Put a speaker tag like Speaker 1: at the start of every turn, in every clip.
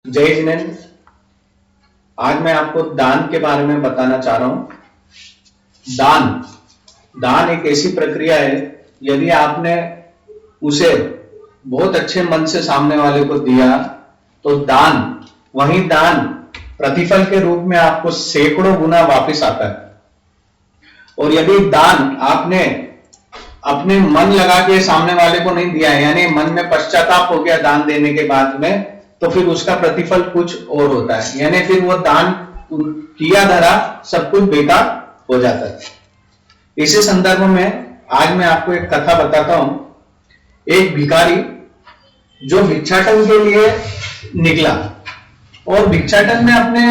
Speaker 1: जय जिनेन्द्र। आज मैं आपको दान के बारे में बताना चाह रहा हूं। दान एक ऐसी प्रक्रिया है, यदि आपने उसे बहुत अच्छे मन से सामने वाले को दिया तो वही दान प्रतिफल के रूप में आपको सैकड़ों गुना वापस आता है। और यदि दान आपने अपने मन लगा के सामने वाले को नहीं दिया है, यानी मन में पश्चाताप हो गया दान देने के बाद में, तो फिर उसका प्रतिफल कुछ और होता है, यानी फिर वो दान किया धरा सब कुछ बेकार हो जाता है। इसी संदर्भ में आज मैं आपको एक कथा बताता हूं। एक भिखारी जो भिक्षाटन के लिए निकला और भिक्षाटन में अपने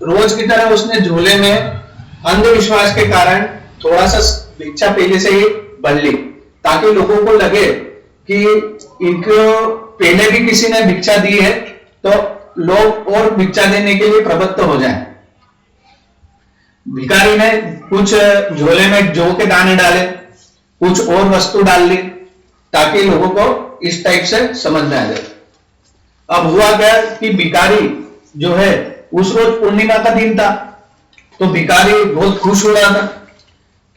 Speaker 1: रोज की तरह उसने झोले में अंधविश्वास के कारण थोड़ा सा भिक्षा पहले से ही भर ली, ताकि लोगों को लगे कि इनको पहले भी किसी ने भिक्षा दी है तो लोग और भिक्षा देने के लिए प्रवृत्त हो जाएं। भिखारी ने कुछ झोले में जौ के दाने डाले, कुछ और वस्तु डाल ली, ताकि लोगों को इस टाइप से समझ में आ जाए। अब हुआ क्या कि भिखारी जो है उस रोज पूर्णिमा का दिन था, तो भिखारी बहुत खुश हो रहा था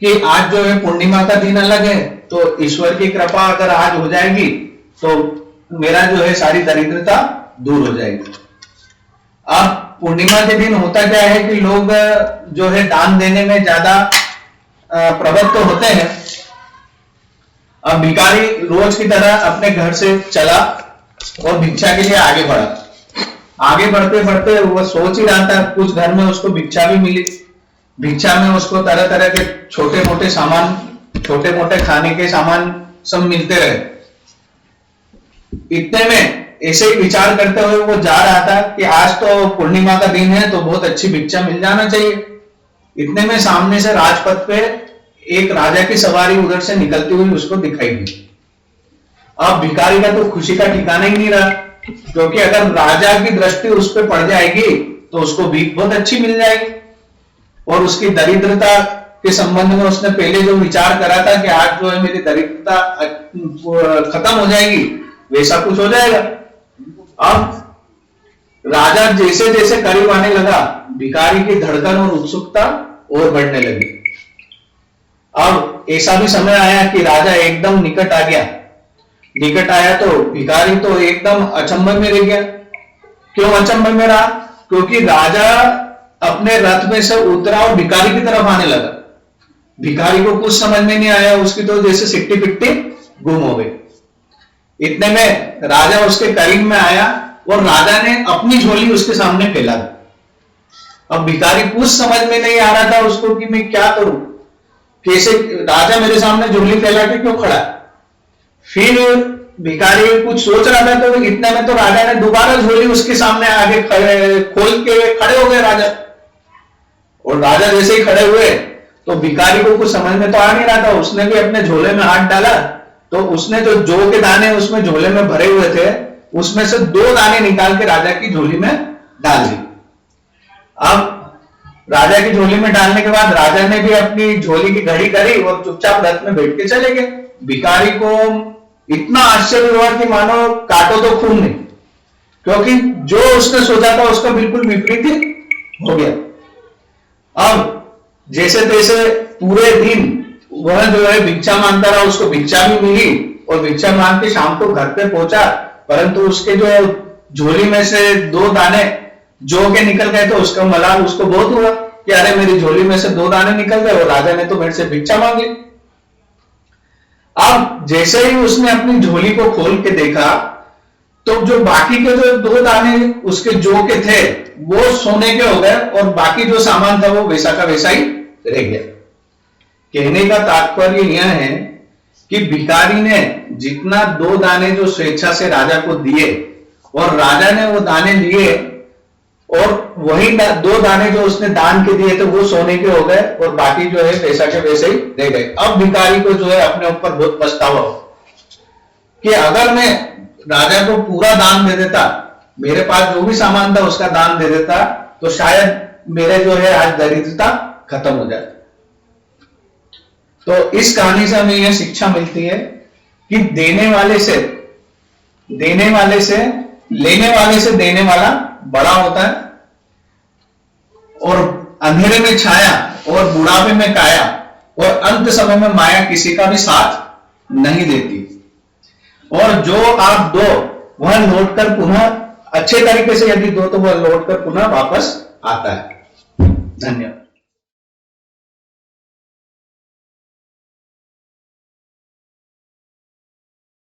Speaker 1: कि आज जो है पूर्णिमा का दिन अलग है, तो ईश्वर की कृपा अगर आज हो जाएगी तो मेरा जो है सारी दरिद्रता दूर हो जाएगी। अब पूर्णिमा के दिन होता क्या है कि लोग जो है दान देने में ज्यादा प्रवृत्त होते हैं। अब भिखारी रोज की तरह अपने घर से चला और भिक्षा के लिए आगे बढ़ा। आगे बढ़ते बढ़ते वो सोच ही रहा था, कुछ घर में उसको भिक्षा भी मिली। भिक्षा में उसको तरह तरह के छोटे मोटे सामान, छोटे मोटे खाने के सामान सब मिलते रहे। इतने में ऐसे ही विचार करते हुए वो जा रहा था कि आज तो पूर्णिमा का दिन है तो बहुत अच्छी भिक्षा मिल जाना चाहिए। इतने में सामने से राजपथ पे एक राजा की सवारी उधर से निकलती हुई उसको दिखाई दी। अब भिखारी का तो खुशी का ठिकाना ही नहीं रहा, क्योंकि अगर राजा की दृष्टि उस पर पड़ जाएगी तो उसको भीख बहुत अच्छी मिल जाएगी। और उसकी दरिद्रता के संबंध में उसने पहले जो विचार करा था कि आज जो है मेरी दरिद्रता खत्म हो जाएगी, वैसा कुछ हो जाएगा। अब राजा जैसे जैसे करीब आने लगा, भिखारी की धड़कन और उत्सुकता और बढ़ने लगी। अब ऐसा भी समय आया कि राजा एकदम निकट आ गया। निकट आया तो भिखारी तो एकदम अचंभव में रह गया। क्यों अचंभव में रहा? क्योंकि राजा अपने रथ में से उतरा और भिखारी की तरफ आने लगा। भिखारी को कुछ समझ में नहीं आया, उसकी तो जैसे सिट्टी पिट्टी गुम हो गई। इतने में राजा उसके करीब में आया और राजा ने अपनी झोली उसके सामने फैला दी। अब भिखारी कुछ समझ में नहीं आ रहा था उसको कि मैं क्या करूं, कैसे राजा मेरे सामने झोली फैला के क्यों खड़ा है। फिर भिखारी कुछ सोच रहा था, तो इतने में तो राजा ने दोबारा झोली उसके सामने आगे खोल के खड़े हो गए राजा। और राजा जैसे ही खड़े हुए तो भिखारी को कुछ समझ में तो आ नहीं रहा था। उसने भी अपने झोले में हाथ डाला तो उसने जो जौ के दाने उसमें झोले में भरे हुए थे, उसमें से 2 दाने निकाल के राजा की झोली में डाल दी। अब राजा की झोली में डालने के बाद राजा ने भी अपनी झोली की घड़ी करी और चुपचाप रथ में बैठ के चले गए। भिखारी को इतना आश्चर्य हुआ कि मानो काटो तो खून नहीं, क्योंकि जो उसने सोचा था उसका बिल्कुल विपरीत हो गया। अब जैसे तैसे पूरे दिन वह जो है भिक्षा मांगता रहा, उसको भिक्षा भी मिली और भिक्षा मांग के शाम को घर पे पहुंचा, परंतु उसके जो झोली में से 2 दाने जौ के निकल गए तो उसका मलाल उसको बहुत हुआ कि अरे मेरी झोली में से 2 दाने निकल गए और राजा ने तो मेरे से भिक्षा मांगी। अब जैसे ही उसने अपनी झोली को खोल के देखा तो जो बाकी के जो 2 दाने उसके जौ के थे वो सोने के हो गए और बाकी जो सामान था वो वैसा का वैसा ही रह गया। कहने का तात्पर्य यह है कि भिखारी ने जितना 2 दाने जो स्वेच्छा से राजा को दिए और राजा ने वो दाने लिए और वही 2 दाने जो उसने दान के दिए थे वो सोने के हो गए और बाकी जो है वैसा के वैसे ही रह गए। अब भिखारी को जो है अपने ऊपर बहुत पछतावा हो कि अगर मैं राजा को पूरा दान दे देता, मेरे पास जो भी सामान था उसका दान दे देता, तो शायद मेरे जो है आज दरिद्रता खत्म हो जाती। तो इस कहानी से हमें यह शिक्षा मिलती है कि लेने वाले से देने वाला बड़ा होता है और अंधेरे में छाया और बुढ़ापे में काया और अंत समय में माया किसी का भी साथ नहीं देती। और जो आप दो वह लौट कर पुनः अच्छे तरीके से यदि दो तो वह लौट कर पुनः वापस आता है। धन्यवाद।